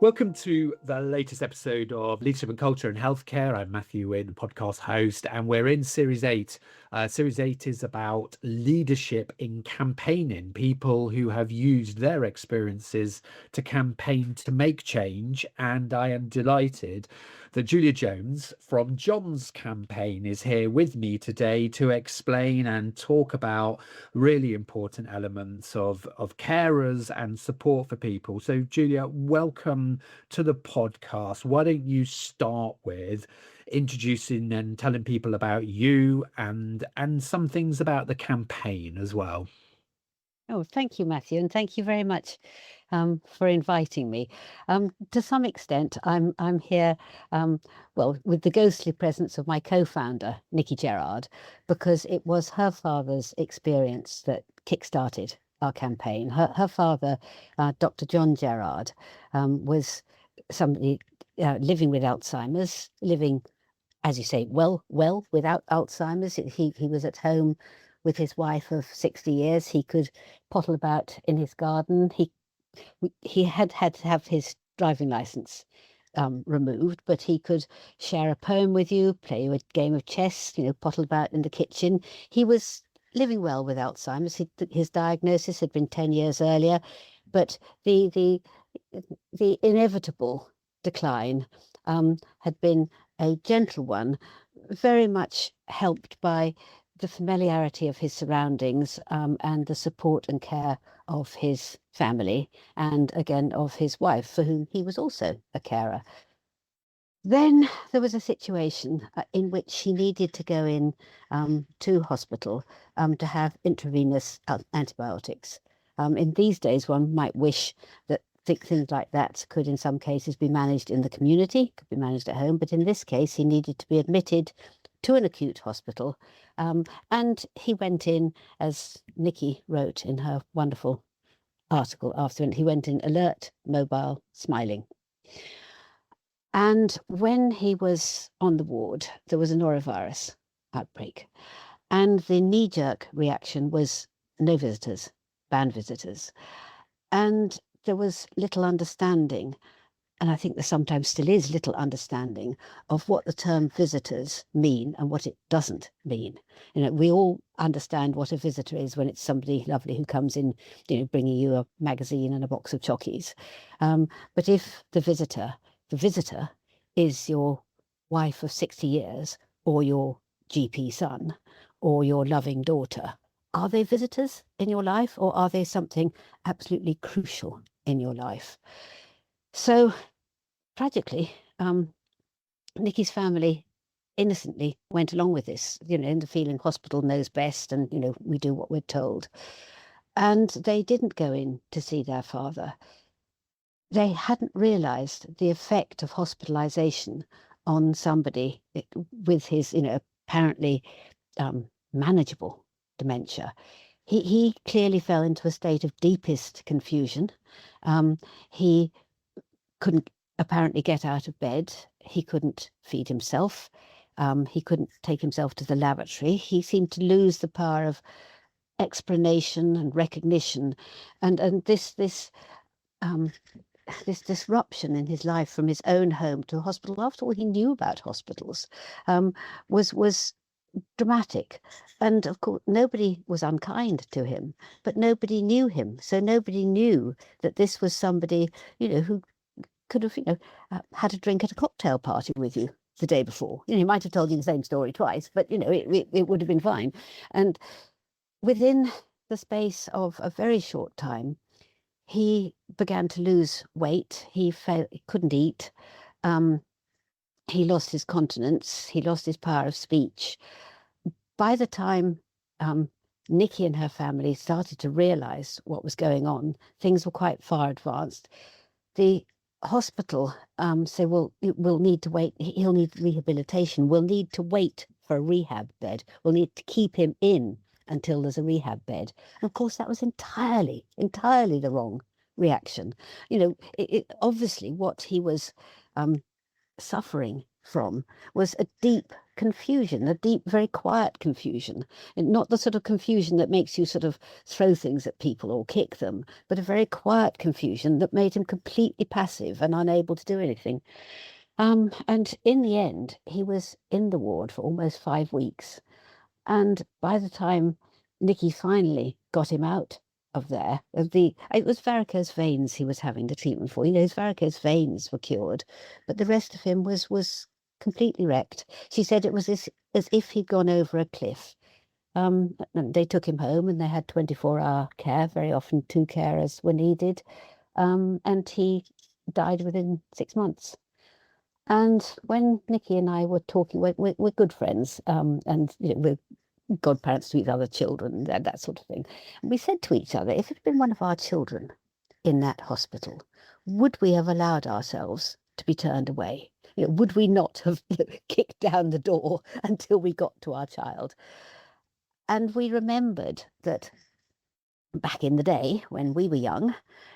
Welcome to the latest episode of Leadership and Culture in Healthcare. I'm Matthew Winn, podcast host, and we're in Series 8. Series 8 is about leadership in campaigning, people who have used their experiences to campaign to make change. And I am delighted that Julia Jones from John's Campaign is here with me today to explain and talk about really important elements of carers and support for people. So, Julia, welcome to the podcast. Why don't you start with introducing and telling people about you and some things about the campaign as well? Oh, thank you, Matthew, and thank you very much for inviting me. To some extent, I'm here, with the ghostly presence of my co-founder, Nicci Gerrard, because it was her father's experience that kick-started our campaign. Her father, Dr. John Gerrard, was somebody living with Alzheimer's, living, as you say, well without Alzheimer's. He was at home with his wife of 60 years. He could pottle about in his garden. He had to have his driving license removed, but he could share a poem with you, play a game of chess, pottle about in the kitchen. He was living well with Alzheimer's. His diagnosis had been 10 years earlier, but the inevitable decline had been a gentle one, very much helped by the familiarity of his surroundings and the support and care of his family, and again of his wife, for whom he was also a carer. Then there was a situation in which he needed to go in to hospital to have intravenous antibiotics. In these days, one might wish that things like that could in some cases be managed in the community, could be managed at home, but in this case he needed to be admitted to an acute hospital, and he went in, as Nicci wrote in her wonderful article after, he went in alert, mobile, smiling. And when he was on the ward, there was a norovirus outbreak, and the knee-jerk reaction was no visitors, ban visitors, and there was little understanding, and I think there sometimes still is little understanding of what the term visitors mean and what it doesn't mean. We all understand what a visitor is when it's somebody lovely who comes in, bringing you a magazine and a box of chockies. But if the visitor is your wife of 60 years or your GP son or your loving daughter, are they visitors in your life, or are they something absolutely crucial in your life? So tragically, Nicci's family innocently went along with this, in the feeling hospital knows best and, we do what we're told. And they didn't go in to see their father. They hadn't realized the effect of hospitalisation on somebody with his, apparently manageable dementia. He clearly fell into a state of deepest confusion. He couldn't apparently get out of bed. He couldn't feed himself. He couldn't take himself to the lavatory. He seemed to lose the power of explanation and recognition, and this disruption in his life from his own home to a hospital. After all he knew about hospitals, was dramatic. And of course nobody was unkind to him, but nobody knew him, so nobody knew that this was somebody who could have had a drink at a cocktail party with you the day before. He might have told you the same story twice, but it would have been fine. And within the space of a very short time, he began to lose weight. He couldn't eat. He lost his continence. He lost his power of speech. By the time Nicci and her family started to realize what was going on, things were quite far advanced. The hospital said, well, we'll need to wait. He'll need rehabilitation. We'll need to wait for a rehab bed. We'll need to keep him in until there's a rehab bed. And of course, that was entirely the wrong reaction. Obviously what he was suffering from was a deep confusion, a deep, very quiet confusion, and not the sort of confusion that makes you sort of throw things at people or kick them, but a very quiet confusion that made him completely passive and unable to do anything. And in the end, he was in the ward for almost 5 weeks. And by the time Nicci finally got him out of there, it was varicose veins he was having the treatment for. His varicose veins were cured, but the rest of him was completely wrecked. She said it was as if he'd gone over a cliff. And they took him home and they had 24-hour care. Very often 2 carers were needed. And he died within 6 months. And when Nicci and I were talking, we're good friends, and we're godparents to each other's children, that sort of thing. And we said to each other, if it had been one of our children in that hospital, would we have allowed ourselves to be turned away? Would we not have kicked down the door until we got to our child? And we remembered that back in the day when we were young,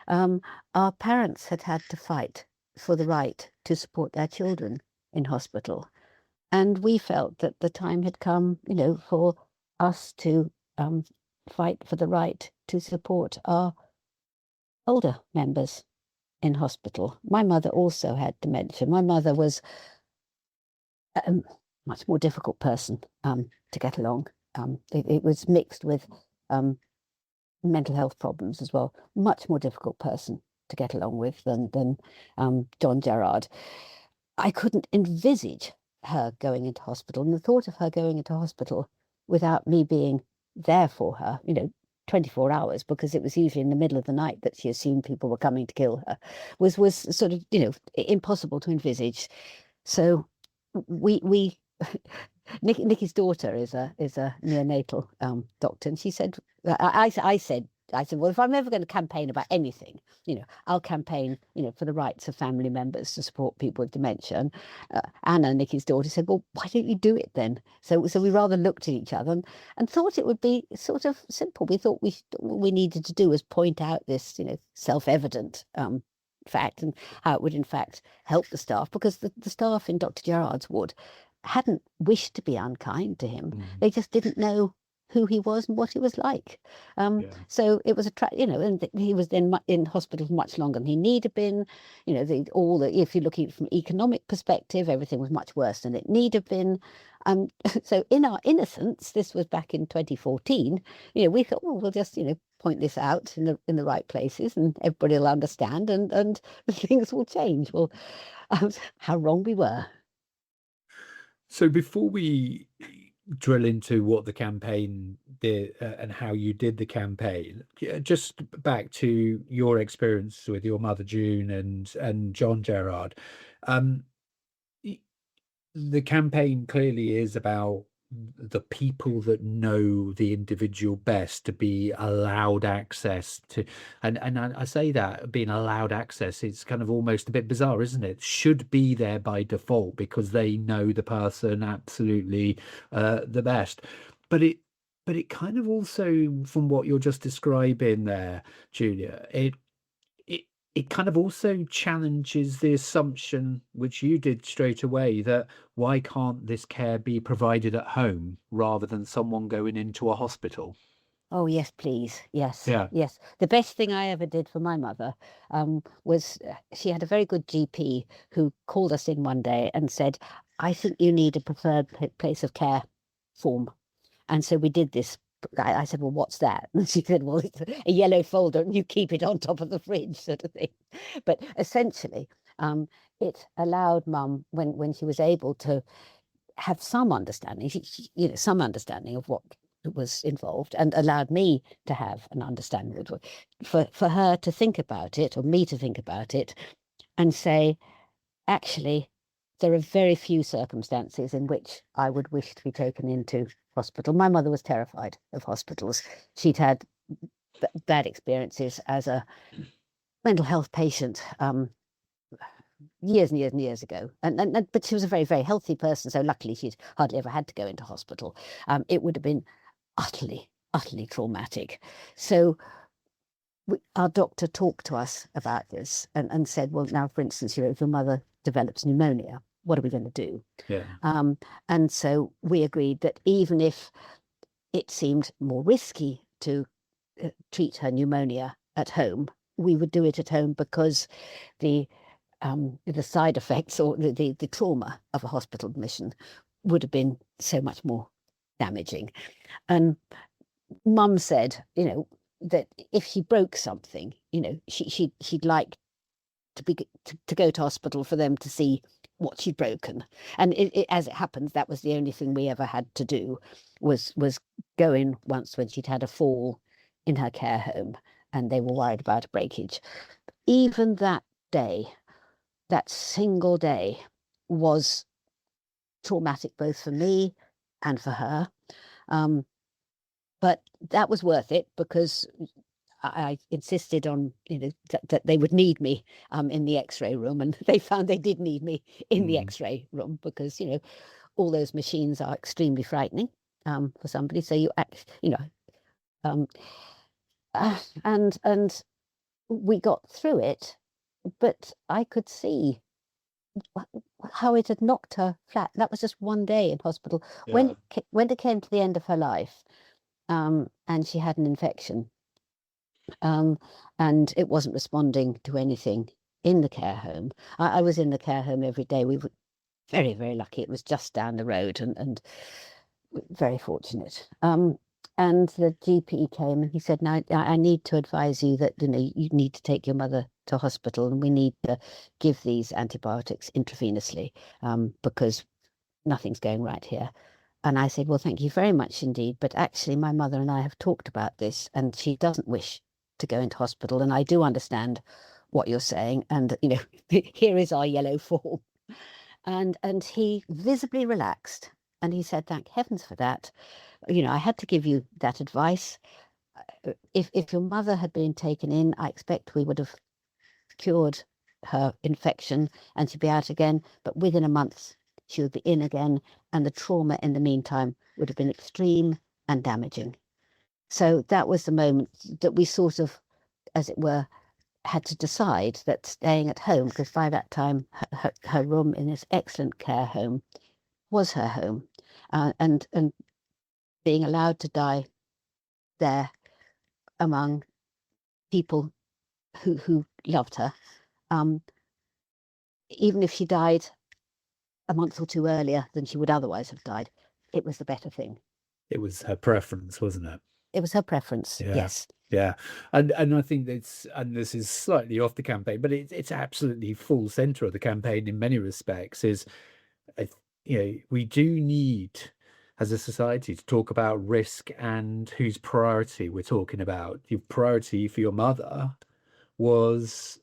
our parents had had to fight for the right to support their children in hospital. And we felt that the time had come, for us to fight for the right to support our older members in hospital. My mother also had dementia. My mother was a much more difficult person to get along. It was mixed with mental health problems as well. Much more difficult person to get along with than Nicci Gerrard. I couldn't envisage her going into hospital, and the thought of her going into hospital without me being there for her, 24 hours, because it was usually in the middle of the night that she assumed people were coming to kill her, was sort of, impossible to envisage. So we Nicci's daughter is a neonatal doctor, and she said, I said, well, if I'm ever going to campaign about anything, I'll campaign, for the rights of family members to support people with dementia. And Anna, Nicci's daughter, said, well, why don't you do it then? So we rather looked at each other and thought it would be sort of simple. We thought what we needed to do was point out this, self-evident fact, and how it would in fact help the staff, because the staff in Dr. Gerrard's ward hadn't wished to be unkind to him. They just didn't know who he was and what he was like. So it was and he was then in hospital for much longer than he needed been. If you're looking from economic perspective, everything was much worse than it need have been. So in our innocence, this was back in 2014. We thought, well, we'll just point this out in the right places, and everybody will understand, and things will change. Well, how wrong we were. So before we drill into what the campaign did and how you did the campaign, just back to your experience with your mother June and Nicci Gerrard, the campaign clearly is about the people that know the individual best to be allowed access to, and I say that being allowed access, it's kind of almost a bit bizarre, isn't it? Should be there by default because they know the person absolutely the best. But it kind of also, from what you're just describing there, Julia, it kind of also challenges the assumption, which you did straight away, that why can't this care be provided at home rather than someone going into a hospital? Oh, yes, please. Yes. Yeah. Yes. The best thing I ever did for my mother was she had a very good GP who called us in one day and said, I think you need a preferred place of care form. And so we did this. I said, well, what's that? And she said, well, it's a yellow folder and you keep it on top of the fridge, sort of thing. But essentially, it allowed Mum, when she was able to have some understanding, some understanding of what was involved, and allowed me to have an understanding for her to think about it, or me to think about it, and say, actually, there are very few circumstances in which I would wish to be taken into hospital. My mother was terrified of hospitals. She'd had bad experiences as a mental health patient years and years and years ago. But she was a very, very healthy person, so luckily she'd hardly ever had to go into hospital. It would have been utterly, utterly traumatic. So our doctor talked to us about this and said, well, now, for instance, if your mother develops pneumonia, what are we going to do? Yeah. And so we agreed that even if it seemed more risky to treat her pneumonia at home, we would do it at home because the side effects or the trauma of a hospital admission would have been so much more damaging. And Mum said, that if she broke something, she'd like to go to hospital for them to see what she'd broken. And as it happens, that was the only thing we ever had to do, was go in once when she'd had a fall in her care home and they were worried about a breakage. Even that day, that single day, was traumatic both for me and for her. But that was worth it because I insisted on, that they would need me in the X-ray room, and they found they did need me in the X-ray room because, all those machines are extremely frightening for somebody. So and we got through it, but I could see how it had knocked her flat. That was just one day in hospital. Yeah. When it came to the end of her life, and she had an infection, and it wasn't responding to anything in the care home. I was in the care home every day. We were very, very lucky. It was just down the road, and very fortunate. And the GP came and he said, "Now I need to advise you that you need to take your mother to hospital, and we need to give these antibiotics intravenously because nothing's going right here." And I said, "Well, thank you very much indeed, but actually my mother and I have talked about this, and she doesn't wish to go into hospital, and I do understand what you're saying, and here is our yellow form." And he visibly relaxed, and he said, "Thank heavens for that. I had to give you that advice. If your mother had been taken in, I expect we would have cured her infection and she'd be out again, but within a month she would be in again, and the trauma in the meantime would have been extreme and damaging." So that was the moment that we sort of, as it were, had to decide that staying at home, because by that time her room in this excellent care home was her home, and being allowed to die there among people who loved her, even if she died a month or two earlier than she would otherwise have died, it was the better thing. It was her preference, wasn't it? It was her preference. Yeah. Yes. Yeah. And I think this is slightly off the campaign, but it's absolutely full center of the campaign in many respects, is, we do need, as a society, to talk about risk and whose priority we're talking about. Your priority for your mother was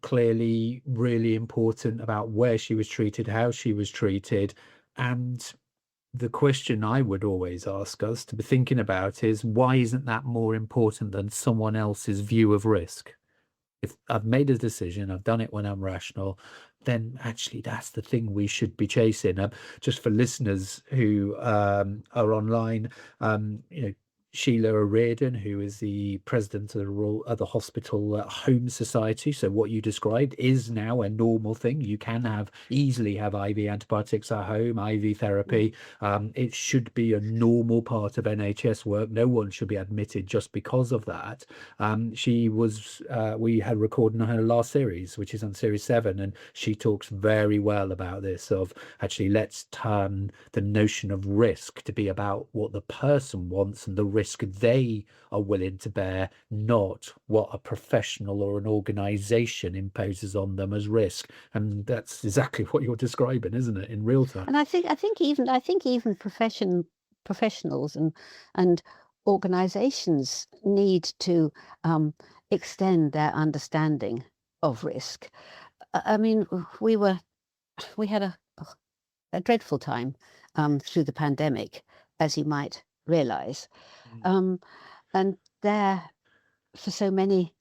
clearly really important about where she was treated, how she was treated. And the question I would always ask us to be thinking about is, why isn't that more important than someone else's view of risk? If I've made a decision, I've done it when I'm rational, then actually that's the thing we should be chasing. Just for listeners who are online, Sheila O'Riordan, who is the president of the Hospital Home Society. So what you described is now a normal thing. You can easily have IV antibiotics at home, IV therapy. It should be a normal part of NHS work. No one should be admitted just because of that. We had recorded on her last series, which is on series 7, and she talks very well about this, of actually let's turn the notion of risk to be about what the person wants and the risk they are willing to bear, not what a professional or an organization imposes on them as risk. And that's exactly what you're describing, isn't it, in real time? And I think even professionals and organizations need to extend their understanding of risk. I mean, we had a dreadful time through the pandemic, as you might realize. And there, for so many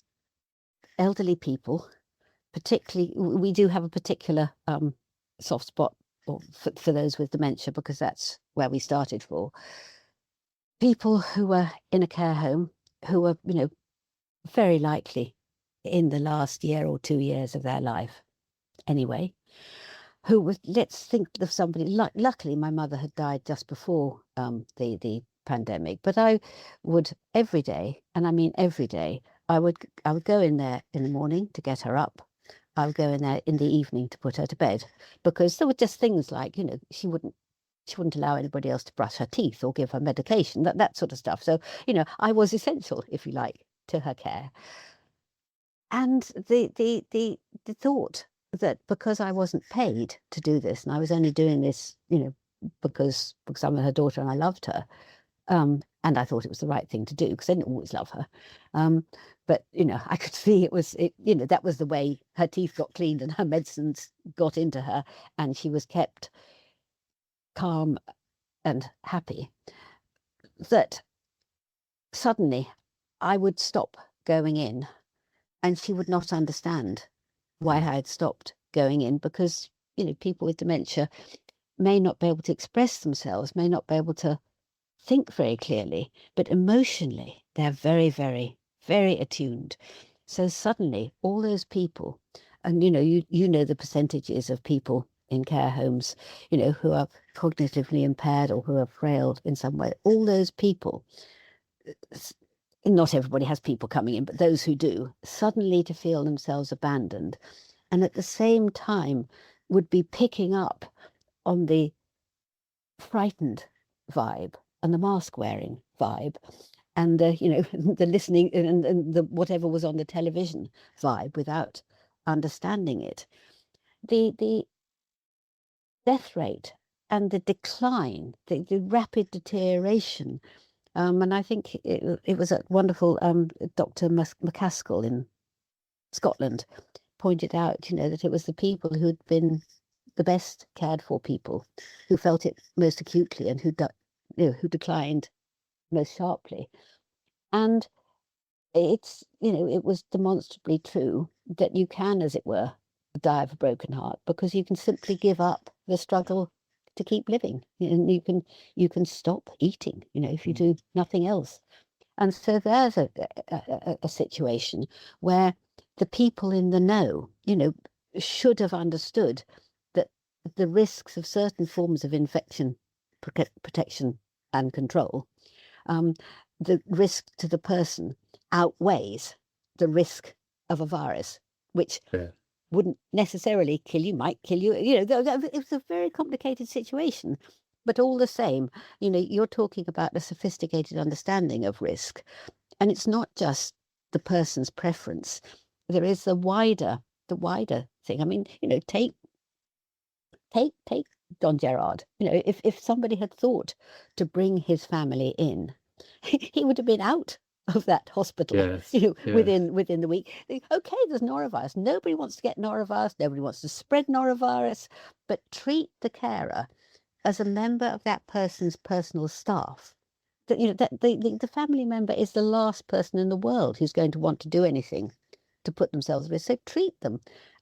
elderly people, particularly, we do have a particular soft spot for those with dementia, because that's where we started for. People who were in a care home, who were, very likely in the last year or 2 years of their life anyway, who was, let's think of somebody, luckily my mother had died just before the pandemic, but I would every day, and I mean every day, I would go in there in the morning to get her up. I would go in there in the evening to put her to bed, because there were just things like, she wouldn't allow anybody else to brush her teeth or give her medication, that sort of stuff. So, I was essential, if you like, to her care. And the thought that because I wasn't paid to do this, and I was only doing this, because I'm her daughter and I loved her, and I thought it was the right thing to do, because I didn't always love her. But, I could see that was the way her teeth got cleaned and her medicines got into her, and she was kept calm and happy, that suddenly I would stop going in and she would not understand why I had stopped going in, because, people with dementia may not be able to express themselves, may not be able to think very clearly, but emotionally they're very, very, very attuned. So suddenly all those people, and you know the percentages of people in care homes, who are cognitively impaired or who are frail in some way, all those people, not everybody has people coming in, but those who do, suddenly to feel themselves abandoned, and at the same time would be picking up on the frightened vibe and the mask wearing vibe, and the the listening and the whatever was on the television vibe, without understanding it. The death rate and the decline, the rapid deterioration. And I think it was a wonderful Dr. McCaskill in Scotland pointed out, that it was the people who'd been the best cared for people who felt it most acutely, and who declined most sharply. And it's, it was demonstrably true that you can, as it were, die of a broken heart, because you can simply give up the struggle to keep living, and you can stop eating, if you do nothing else. And so there's a situation where the people in the know, should have understood that the risks of certain forms of infection protection and control, the risk to the person outweighs the risk of a virus, which wouldn't necessarily kill you, might kill you. It was a very complicated situation. But all the same, you're talking about a sophisticated understanding of risk. And it's not just the person's preference. There is the wider thing. I mean, take John Gerrard. If somebody had thought to bring his family in, he would have been out of that hospital, within the week. Okay, there's norovirus. Nobody wants to get norovirus. Nobody wants to spread norovirus. But treat the carer as a member of that person's personal staff. That the family member is the last person in the world who's going to want to do anything to put themselves at risk. So treat them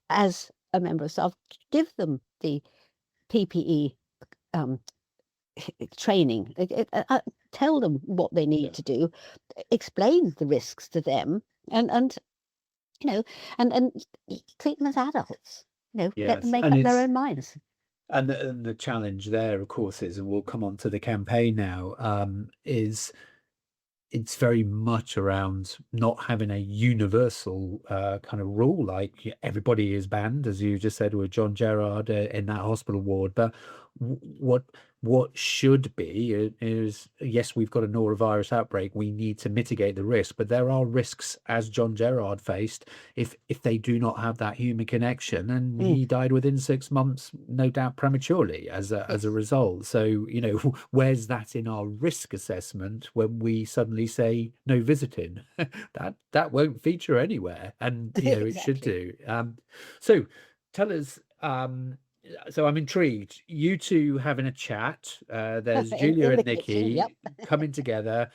as a member of staff. Give them the PPE training. Tell them what they need to do. Explain the risks to them, and treat them as adults. Let them make up their own minds. And the challenge there, of course, is, and we'll come on to the campaign now, is it's very much around not having a universal kind of rule, like everybody is banned, as you just said with John Gerrard in that hospital ward. But what should be is, yes, we've got a norovirus outbreak, we need to mitigate the risk, but there are risks, as John Gerrard faced, if they do not have that human connection, and he died within 6 months, no doubt prematurely as a result. So where's that in our risk assessment when we suddenly say no visiting? that won't feature anywhere, and Exactly. It should do. So tell us, so I'm intrigued. You two having a chat. There's Julia and Nicci coming together.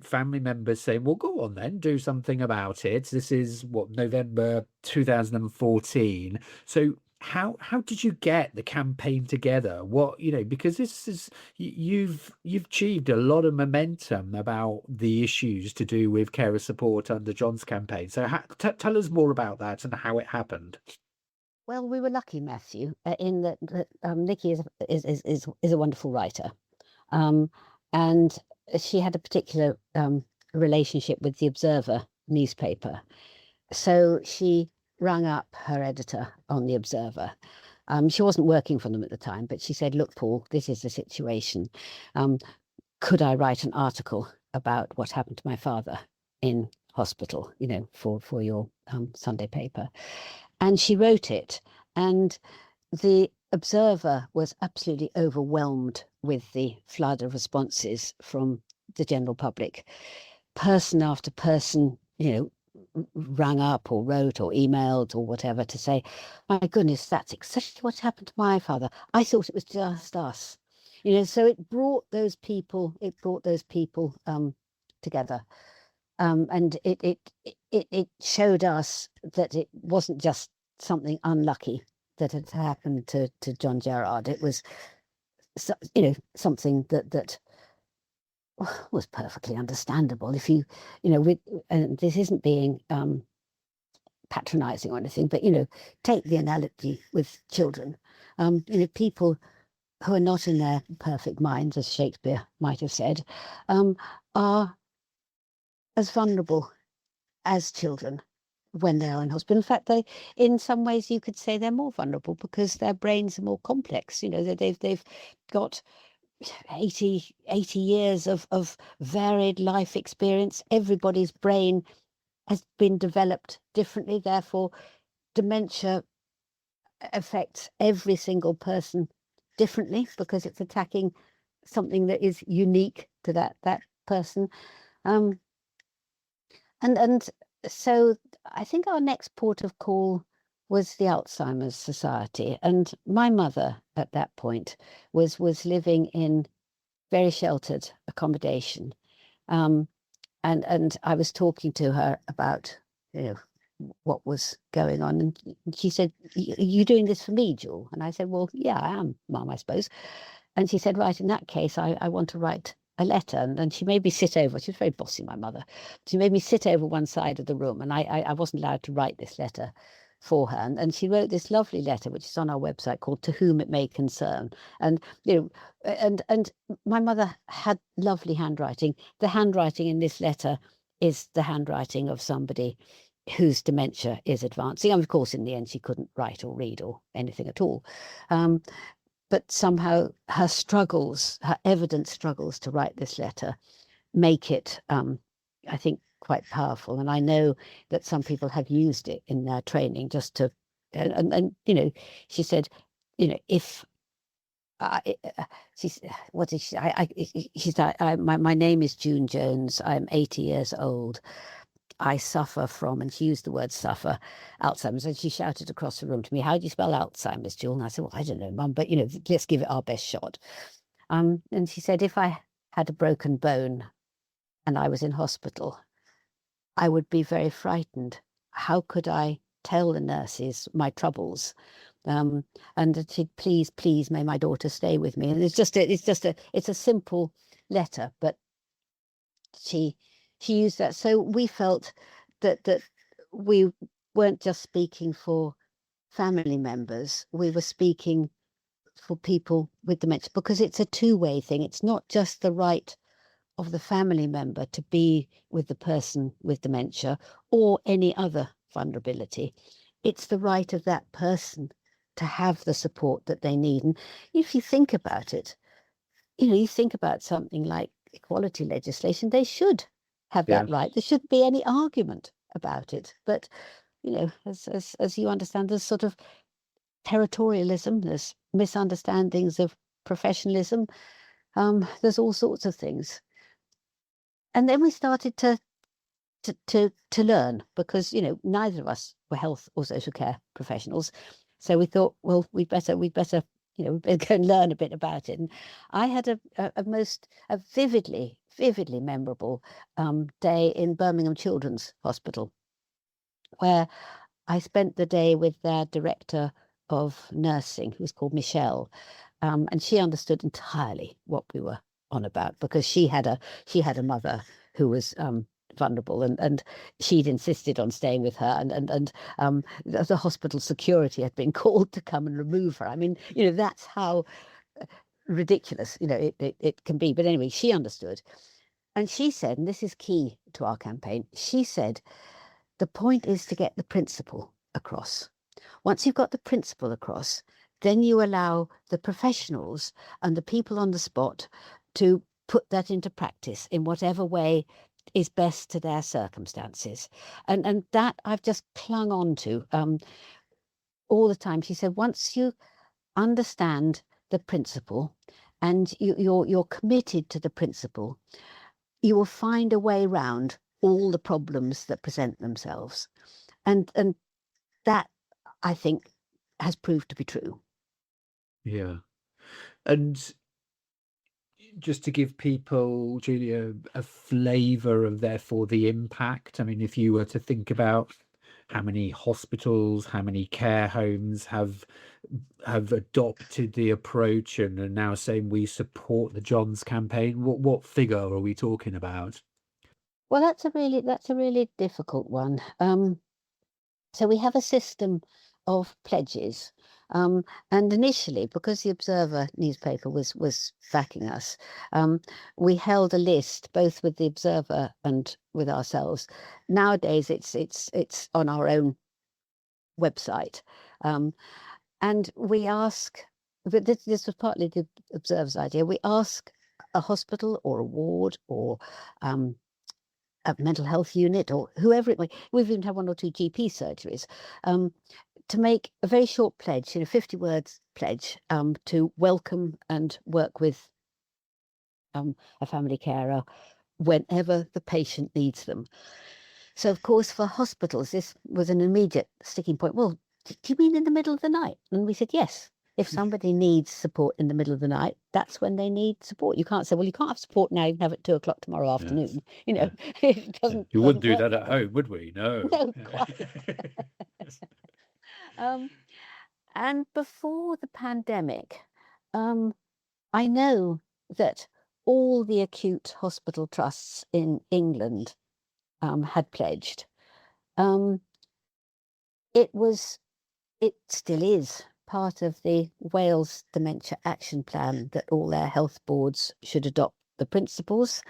Family members saying, "Well, go on then, do something about it." This is November 2014. So how did you get the campaign together? Because this is you've achieved a lot of momentum about the issues to do with carer support under John's campaign. So tell us more about that and how it happened. Well, we were lucky, Matthew, in that Nicci is a wonderful writer, um, and she had a particular relationship with the Observer newspaper. So she rang up her editor on the Observer. She wasn't working for them at the time, but she said, "Look, Paul, this is the situation. Could I write an article about what happened to my father in hospital, for your Sunday paper?" And she wrote it, and the Observer was absolutely overwhelmed with the flood of responses from the general public. Person after person, rang up or wrote or emailed or whatever to say, "My goodness, that's exactly what happened to my father. I thought it was just us." So it brought those people together. And it showed us that it wasn't just something unlucky that had happened to John Gerrard. It was something that was perfectly understandable. If and this isn't being patronizing or anything, but take the analogy with children. People who are not in their perfect minds, as Shakespeare might have said, are as vulnerable as children when they are in hospital. In fact, in some ways, you could say they're more vulnerable because their brains are more complex. They've got 80 years of varied life experience. Everybody's brain has been developed differently. Therefore, dementia affects every single person differently because it's attacking something that is unique to that person. And so I think our next port of call was the Alzheimer's Society. And my mother at that point was living in very sheltered accommodation. And I was talking to her about, what was going on. And she said, "Are you doing this for me, Jewel?" And I said, "Well, yeah, I am, Mum, I suppose." And she said, "Right, in that case, I want to write a letter." And she made me sit over. She was very bossy, my mother. She made me sit over one side of the room, and I wasn't allowed to write this letter for her. And she wrote this lovely letter, which is on our website, called "To Whom It May Concern." And and my mother had lovely handwriting. The handwriting in this letter is the handwriting of somebody whose dementia is advancing. And of course, in the end, she couldn't write or read or anything at all. But somehow her evident struggles to write this letter make it, I think, quite powerful. And I know that some people have used it in their training just to, and she said, if she's what did she? She's my name is June Jones. I'm 80 years old. I suffer from, and she used the word suffer, Alzheimer's. And she shouted across the room to me, "How do you spell Alzheimer's, Jewel?" And I said, "Well, I don't know, Mum, but let's give it our best shot." And she said, "If I had a broken bone and I was in hospital, I would be very frightened. How could I tell the nurses my troubles?" And she'd, please, may my daughter stay with me." And it's a simple letter, but she used that. So we felt that we weren't just speaking for family members, we were speaking for people with dementia, because it's a two-way thing. It's not just the right of the family member to be with the person with dementia or any other vulnerability. It's the right of that person to have the support that they need. And if you think about it, you think about something like equality legislation, they should have that right. There shouldn't be any argument about it. But, as you understand, there's sort of territorialism, there's misunderstandings of professionalism, there's all sorts of things. And then we started to learn, because neither of us were health or social care professionals. So we thought, well, we'd better go and learn a bit about it. And I had a vividly memorable day in Birmingham Children's Hospital, where I spent the day with their director of nursing, who was called Michelle, and she understood entirely what we were on about, because she had a mother who was vulnerable, and she'd insisted on staying with her, and the hospital security had been called to come and remove her. I mean, that's how ridiculous it can be. But anyway, she understood, and she said, and this is key to our campaign, she said, the point is to get the principle across. Once you've got the principle across, then you allow the professionals and the people on the spot to put that into practice in whatever way is best to their circumstances. And that I've just clung on to all the time. She said, once you understand the principle and you're committed to the principle, you will find a way around all the problems that present themselves. And that, I think, has proved to be true. Yeah. And just to give people, Julia, a flavour of therefore the impact. I mean, if you were to think about how many hospitals, how many care homes have adopted the approach and are now saying we support the Johns campaign, what figure are we talking about? Well, that's a really difficult one. So we have a system of pledges. And initially, because the Observer newspaper was backing us, we held a list both with the Observer and with ourselves. Nowadays, it's on our own website, and we ask. But this was partly the Observer's idea. We ask a hospital or a ward or a mental health unit or whoever it may. We've even had 1 or 2 GP surgeries. To make a very short pledge, 50 words pledge, to welcome and work with a family carer whenever the patient needs them. So, of course, for hospitals, this was an immediate sticking point. Well, do you mean in the middle of the night? And we said, yes. If somebody needs support in the middle of the night, that's when they need support. You can't say, well, you can't have support now, you can have it 2 o'clock tomorrow afternoon. It doesn't. You wouldn't do work that that at way. home, would we? No. No, quite. And before the pandemic, I know that all the acute hospital trusts in England had pledged. It still is part of the Wales Dementia Action Plan that all their health boards should adopt the principles.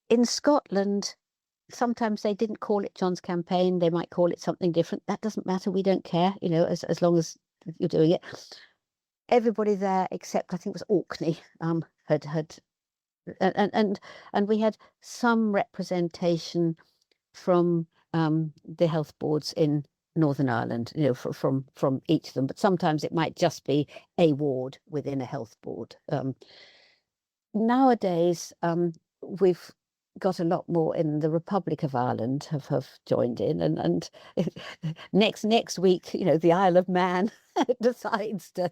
In Scotland, sometimes they didn't call it John's campaign. They might call it something different. That doesn't matter. We don't care, as long as you're doing it. Everybody there, except I think it was Orkney, had and we had some representation from the health boards in Northern Ireland, from each of them. But sometimes it might just be a ward within a health board. Nowadays, we've got a lot more in the Republic of Ireland have joined in, and next week, the Isle of Man decides to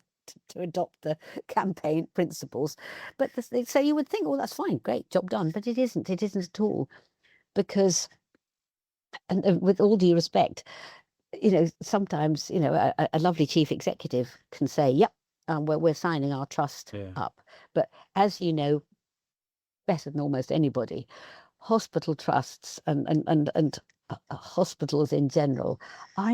adopt the campaign principles. But so you would think, oh, that's fine, great, job done. But it isn't at all, because, and with all due respect, sometimes a lovely chief executive can say, yep, we're signing our trust up. But as you know better than almost anybody, hospital trusts and hospitals in general are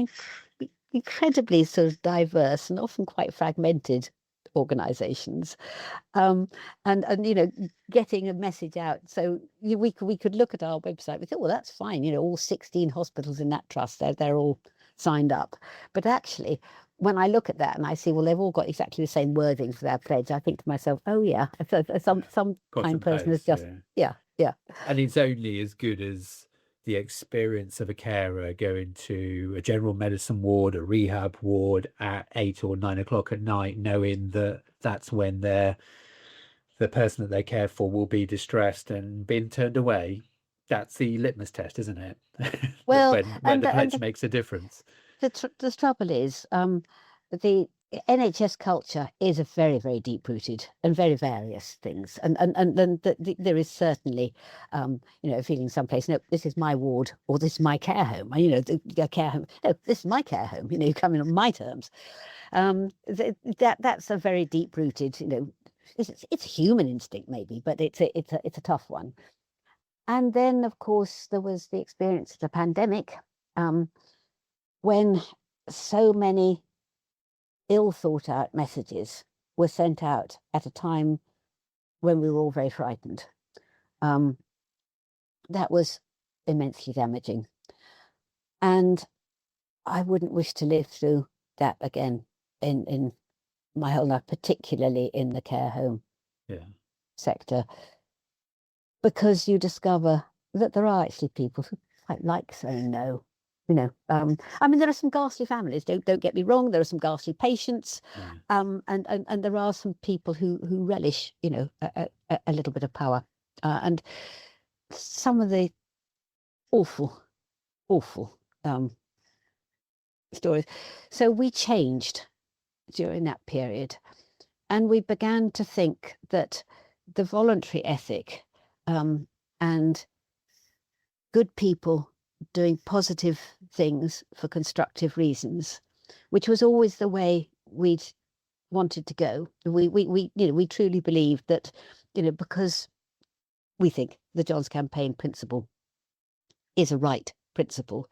incredibly sort of diverse and often quite fragmented organizations, and getting a message out. So we could look at our website. We thought, well, that's fine. All 16 hospitals in that trust, they're all signed up. But actually, when I look at that and I see, well, they've all got exactly the same wording for their pledge, I think to myself, oh yeah, some kind person has just yeah. And it's only as good as the experience of a carer going to a general medicine ward, a rehab ward at 8 or 9 o'clock at night, knowing that that's when the person that they care for will be distressed and being turned away. That's the litmus test, isn't it? Well, when the pledge makes a difference. The trouble is, the NHS culture is a very, very deep-rooted and very various things, and then there is certainly, feeling someplace, no, this is my ward or this is my care home, the care home, no, this is my care home, you come in on my terms. That's a very deep-rooted, it's human instinct maybe, but it's a tough one. And then, of course, there was the experience of the pandemic, when so many ill thought out messages were sent out at a time when we were all very frightened. That was immensely damaging. And I wouldn't wish to live through that again in my whole life, particularly in the care home sector, because you discover that there are actually people who quite like saying no. I mean, there are some ghastly families. Don't get me wrong. There are some ghastly patients, and there are some people who relish, a little bit of power, and some of the awful stories. So we changed during that period, and we began to think that the voluntary ethic, and good people doing positive things for constructive reasons, which was always the way we'd wanted to go. We truly believed that, because we think the John's Campaign principle is a right principle,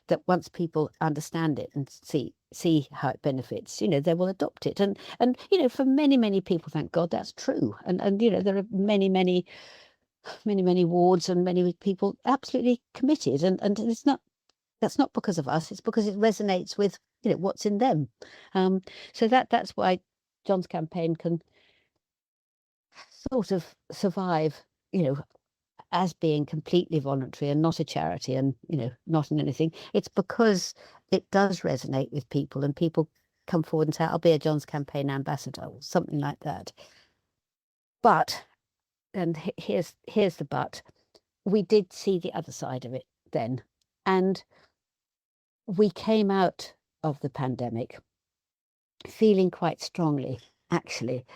that once people understand it and see how it benefits, they will adopt it. And for many people, thank God, that's true. And there are many wards and many people absolutely committed. And that's not because of us. It's because it resonates with what's in them. So that's why John's Campaign can sort of survive, as being completely voluntary and not a charity and, not in anything. It's because it does resonate with people, and people come forward and say, I'll be a John's Campaign ambassador or something like that. But, and here's the but, we did see the other side of it then. And we came out of the pandemic feeling quite strongly, actually,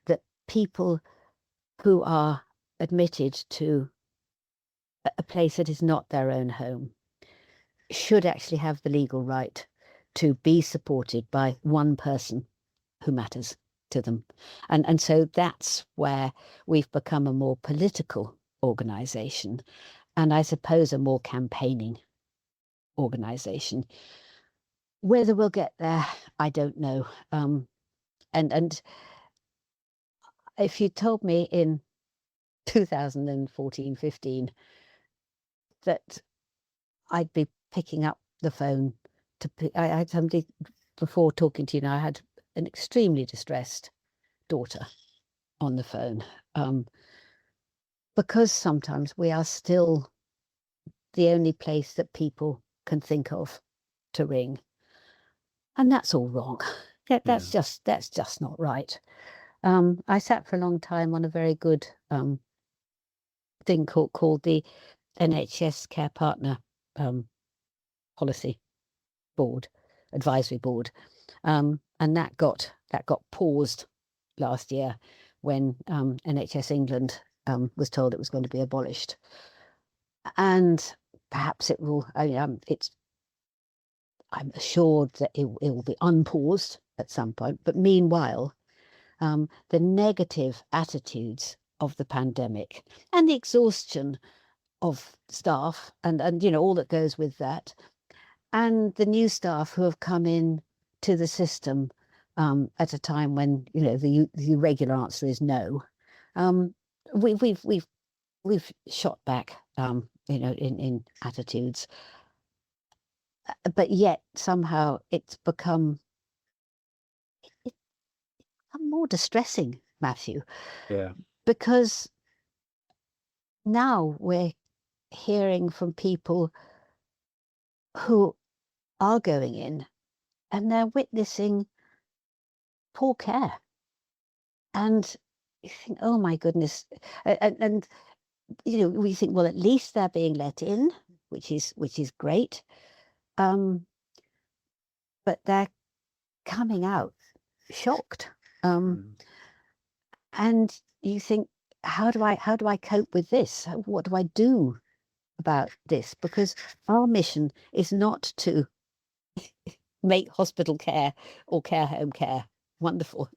that people who are admitted to a place that is not their own home should actually have the legal right to be supported by one person who matters to them. And so that's where we've become a more political organisation, and I suppose a more campaigning organisation. Whether we'll get there, I don't know. And if you told me in 2014-15 that I'd be picking up the phone I had somebody, before talking to you now, I had an extremely distressed daughter on the phone, because sometimes we are still the only place that people can think of to ring, and that's all wrong. That's just not right. I sat for a long time on a very good thing called the NHS Care Partner Policy Board, Advisory Board, and that got paused last year when NHS England was told it was going to be abolished, and perhaps it will. I'm assured that it will be unpaused at some point. But meanwhile, the negative attitudes of the pandemic and the exhaustion of staff and all that goes with that, and the new staff who have come in to the system at a time when the regular answer is no, we've shot back in attitudes, but yet somehow it's become more distressing, Matthew. Because now we're hearing from people who are going in and they're witnessing poor care, and you think, oh my goodness, and we think, well, at least they're being let in, which is great, but they're coming out shocked, and you think, how do I cope with this? What do I do about this? Because our mission is not to make hospital care or care home care wonderful.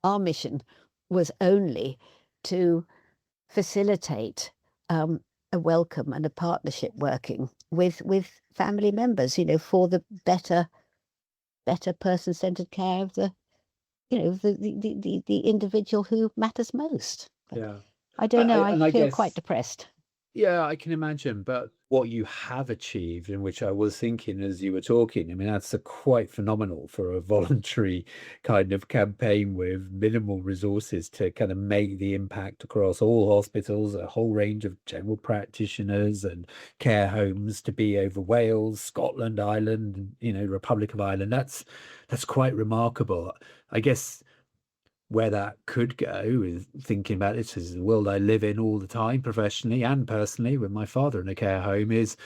Our mission was only to facilitate a welcome and a partnership working with family members, for the better person-centered care of the, the individual who matters most. Yeah. I don't know. I And I feel quite guess, depressed. yeah, I can imagine. But what you have achieved, in which I was thinking as you were talking, I mean, that's quite phenomenal for a voluntary kind of campaign with minimal resources to kind of make the impact across all hospitals, a whole range of general practitioners and care homes to be over Wales, Scotland, Ireland, Republic of Ireland. That's quite remarkable. I guess where that could go is thinking about this is the world I live in all the time, professionally and personally, with my father in a care home, is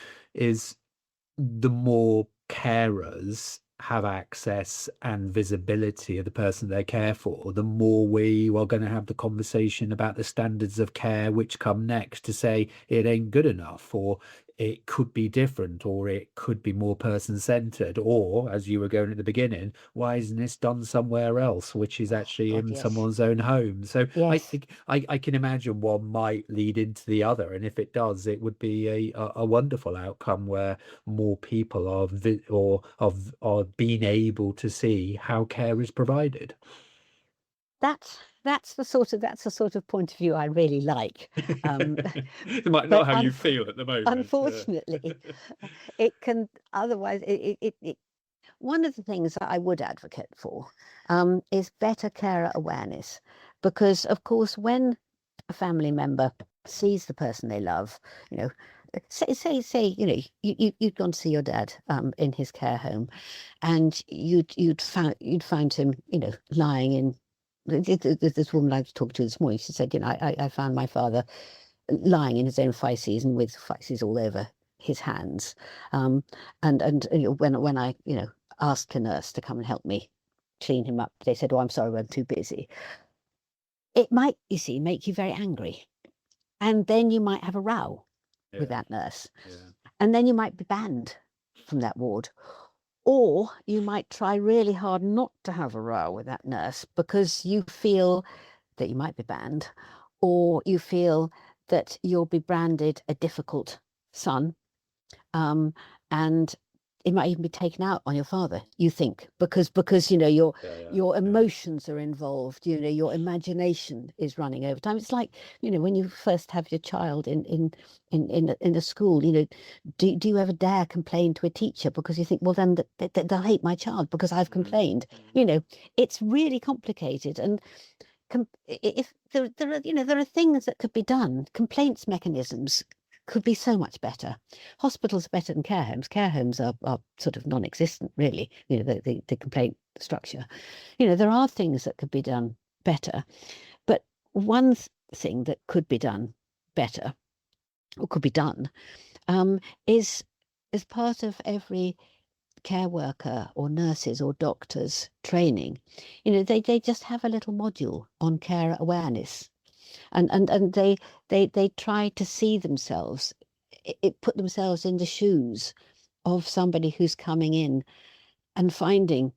the more carers have access and visibility of the person they care for, the more we are going to have the conversation about the standards of care which come next to say it ain't good enough, or it could be different, or it could be more person-centered, or as you were going at the beginning, why isn't this done somewhere else, which is Oh actually God, in yes, someone's own home. So I yes. think I can imagine one might lead into the other, and if it does, it would be a wonderful outcome where more people are being able to see how care is provided. That's the sort of point of view I really like. Um, It might not but how you feel at the moment. unfortunately, it can otherwise. One of the things that I would advocate for is better carer awareness, because of course, when a family member sees the person they love, you know, say, you'd gone to see your dad in his care home, and you'd found him, lying in. This woman I was talking to this morning, she said, I found my father lying in his own feces and with feces all over his hands. And when I asked a nurse to come and help me clean him up, they said, "Oh, I'm sorry, I'm too busy." It might, you see, make you very angry, and then you might have a row with Yeah, that nurse, yeah, and then you might be banned from that ward. Or you might try really hard not to have a row with that nurse because you feel that you might be banned, or you feel that you'll be branded a difficult son, um, and it might even be taken out on your father. You think because your yeah, yeah, your yeah. emotions are involved. Your imagination is running over time. It's like when you first have your child in a school. Do you ever dare complain to a teacher because you think, well, then they'll hate my child because I've Mm, complained. mm. It's really complicated, and if there are things that could be done, complaints mechanisms could be so much better. Hospitals are better than care homes. Care homes are sort of non-existent, really. The complaint structure. There are things that could be done better, but one thing that could be done better, or could be done, is as part of every care worker or nurses or doctors training. They just have a little module on care awareness, and they try to see themselves, put themselves in the shoes of somebody who's coming in and finding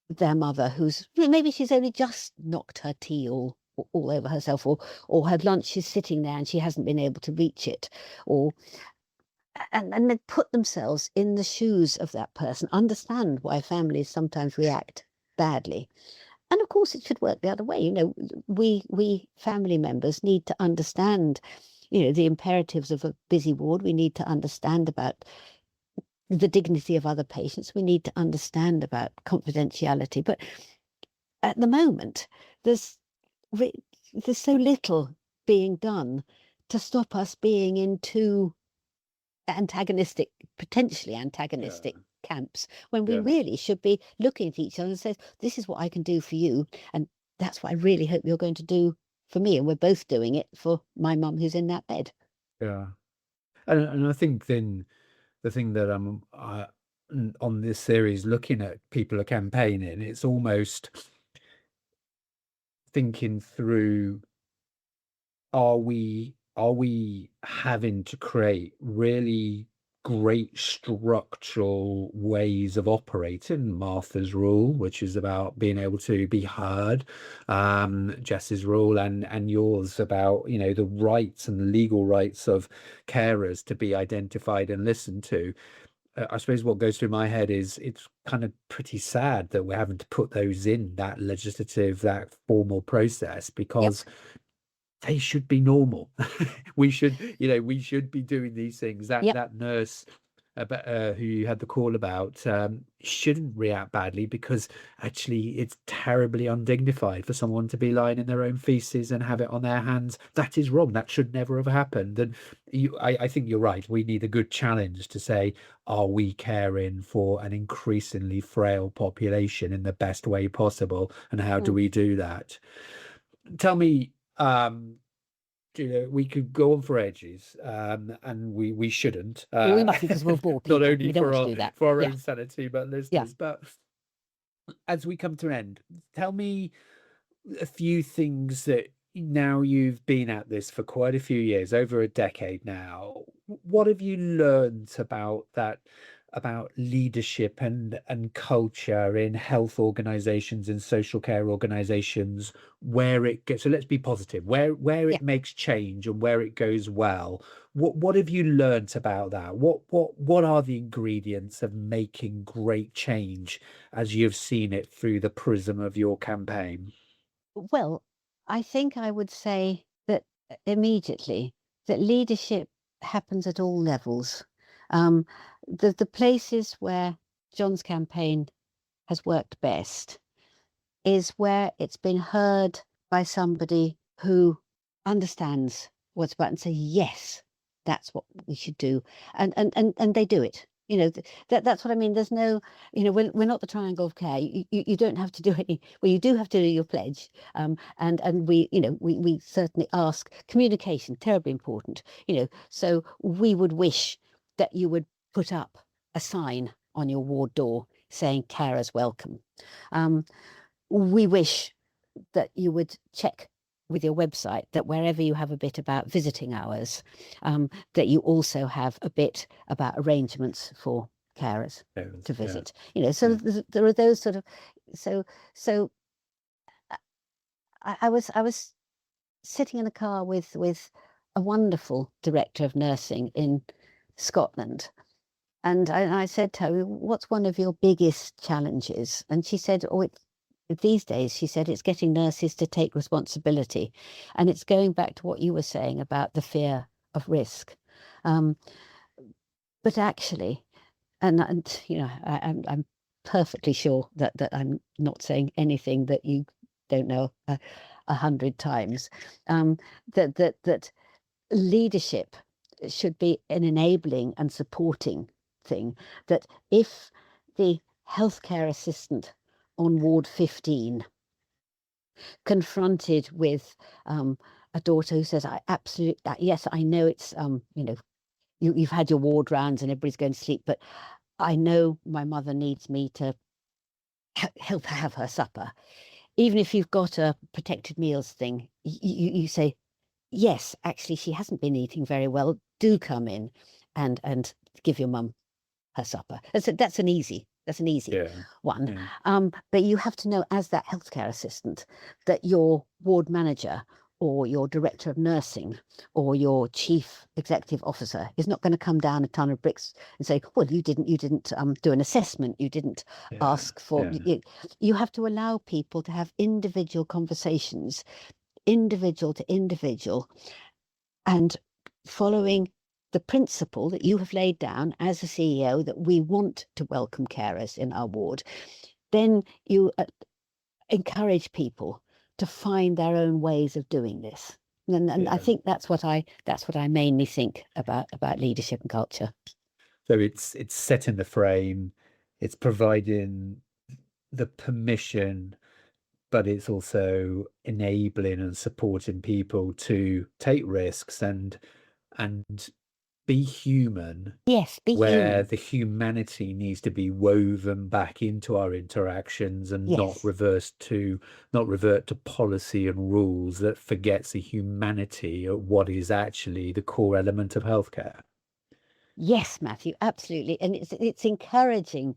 their mother, who's maybe she's only just knocked her tea all over herself, or her lunch is sitting there and she hasn't been able to reach it, or and then put themselves in the shoes of that person, understand why families sometimes react badly. And of course, it should work the other way. We family members need to understand, the imperatives of a busy ward. We need to understand about the dignity of other patients. We need to understand about confidentiality. But at the moment, there's there's so little being done to stop us being in two potentially Yeah, antagonistic camps, when we yeah, really should be looking at each other and say, this is what I can do for you, and that's what I really hope you're going to do for me. And we're both doing it for my mum who's in that bed. yeah. And I think then the thing that on this series looking at people are campaigning, it's almost thinking through, are we having to create really great structural ways of operating. Martha's rule, which is about being able to be heard, Jess's rule, and yours about, the rights and the legal rights of carers to be identified and listened to. I suppose what goes through my head is it's kind of pretty sad that we're having to put those in that legislative, that formal process, Yep. because they should be normal. We should be doing these things. That Yep. that nurse who you had the call about shouldn't react badly, because actually it's terribly undignified for someone to be lying in their own feces and have it on their hands. That is wrong. That should never have happened. And I think you're right. We need a good challenge to say, are we caring for an increasingly frail population in the best way possible? And how do Mm. we do that? Tell me, we could go on for ages, and we shouldn't. We mustn't, because we'll bore Not people. only We don't for want to our do that. for our Yeah. own sanity, but Yeah. listeners. But as we come to an end, tell me a few things that, now you've been at this for quite a few years, over a decade now. What have you learned about leadership and culture in health organizations and social care organizations, where it gets, so let's be positive, where Yeah. it makes change and where it goes well. What have you learnt about that? What are the ingredients of making great change as you've seen it through the prism of your campaign? Well, I think I would say that immediately that leadership happens at all levels. Um, the places where John's campaign has worked best is where it's been heard by somebody who understands what's about and say, yes, that's what we should do. And they do it. That's what I mean. There's no, we're not the triangle of care. You don't have to do any, well, you do have to do your pledge. And we certainly ask communication, terribly important, so we would wish that you would put up a sign on your ward door saying carers welcome. We wish that you would check with your website that wherever you have a bit about visiting hours, that you also have a bit about arrangements for carers Parents, to yeah, visit. So yeah. there are those sort of, so I was sitting in a car with a wonderful director of nursing in Scotland. And I said to her, what's one of your biggest challenges? And she said, oh, these days, she said, it's getting nurses to take responsibility. And it's going back to what you were saying about the fear of risk. Um, but actually, I'm perfectly sure that I'm not saying anything that you don't know 100 times. That leadership should be an enabling and supporting thing. That if the healthcare assistant on ward 15 confronted with a daughter who says, I absolutely, yes, I know it's you've had your ward rounds and everybody's going to sleep, but I know my mother needs me to help her have her supper. Even if you've got a protected meals thing, you say, yes, actually she hasn't been eating very well, do come in and give your mum her supper. That's an easy Yeah, one. yeah. But you have to know, as that healthcare assistant, that your ward manager or your director of nursing or your chief executive officer is not going to come down a ton of bricks and say, well, you didn't do an assessment, you didn't Yeah, ask for. yeah, You have to allow people to have individual conversations, individual to individual, and following the principle that you have laid down as a CEO, that we want to welcome carers in our ward, then you encourage people to find their own ways of doing this. And I yeah. think that's what I mainly think about leadership and culture. So it's setting the frame, it's providing the permission, but it's also enabling and supporting people to take risks and be human, Yes, be where human. the humanity needs to be woven back into our interactions and Yes. not revert to policy and rules that forgets the humanity of what is actually the core element of healthcare. Yes, Matthew, absolutely. And it's encouraging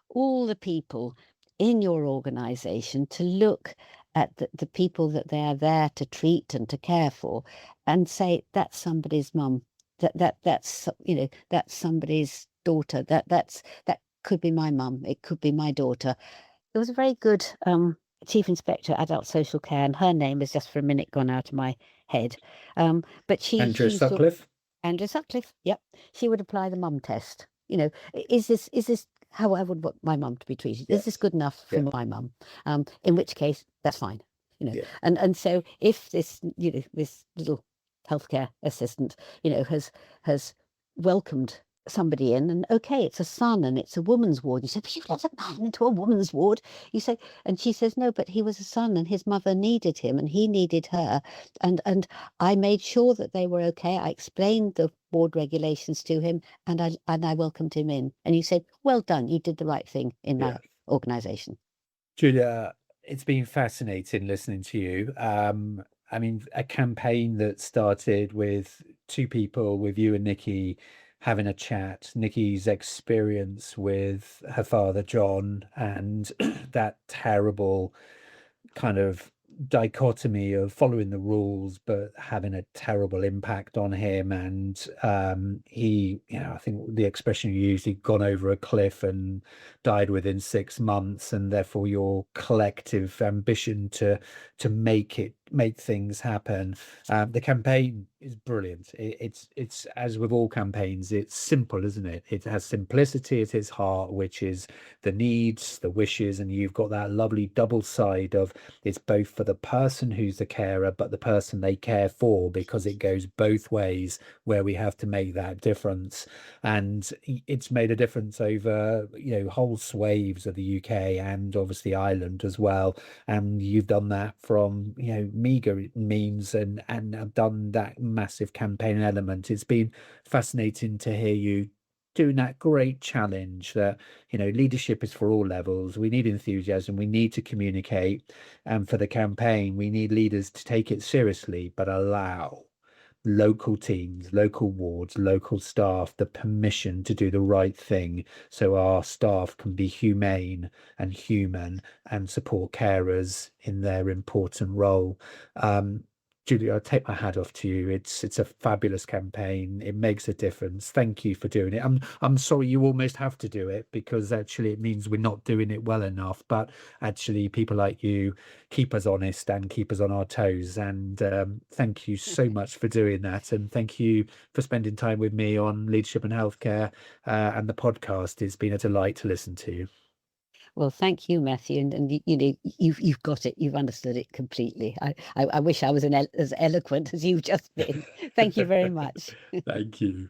all the people in your organisation to look at the people that they are there to treat and to care for and say, that's somebody's mum, that's that's somebody's daughter, that could be my mum, it could be my daughter. There was a very good chief inspector adult social care, and her name has just for a minute gone out of my head. But Andrew she sort Sutcliffe. Andrew Sutcliffe, yep. She would apply the mum test. Is this how I would want my mum to be treated? Is this Yes. good enough for Yeah. my mum? In which case, that's fine. Yeah. And so if this this little healthcare assistant has welcomed somebody in, and okay, it's a son and it's a woman's ward. You say, but you let a man into a woman's ward. You say, and she says, no, but he was a son and his mother needed him and he needed her, and I made sure that they were okay. I explained the board regulations to him, and I welcomed him in. And you said, well done, you did the right thing in Yeah. my organisation. Julia, it's been fascinating listening to you. I mean, a campaign that started with two people, with you and Nicci having a chat, Nicci's experience with her father, John, and that terrible kind of dichotomy of following the rules but having a terrible impact on him, and he, I think the expression you used, he'd gone over a cliff and died within 6 months, and therefore your collective ambition to make things happen. The campaign is brilliant. It's as with all campaigns, it's simple, isn't it? It has simplicity at its heart, which is the needs, the wishes, and you've got that lovely double side of it's both for the person who's the carer, but the person they care for, because it goes both ways where we have to make that difference. And it's made a difference over, whole swathes of the UK and obviously Ireland as well. And you've done that from, meager means and have done that massive campaign element. It's been fascinating to hear you doing that great challenge that, leadership is for all levels. We need enthusiasm, we need to communicate, and for the campaign we need leaders to take it seriously but allow local teams, local wards, local staff the permission to do the right thing so our staff can be humane and human and support carers in their important role. Julia, I take my hat off to you. It's a fabulous campaign. It makes a difference. Thank you for doing it. I'm sorry you almost have to do it, because actually it means we're not doing it well enough. But actually, people like you keep us honest and keep us on our toes. And thank you so much for doing that. And thank you for spending time with me on leadership and healthcare and the podcast. It's been a delight to listen to. Well, thank you, Matthew, and you've got it. You've understood it completely. I wish I was as eloquent as you've just been. Thank you very much. Thank you.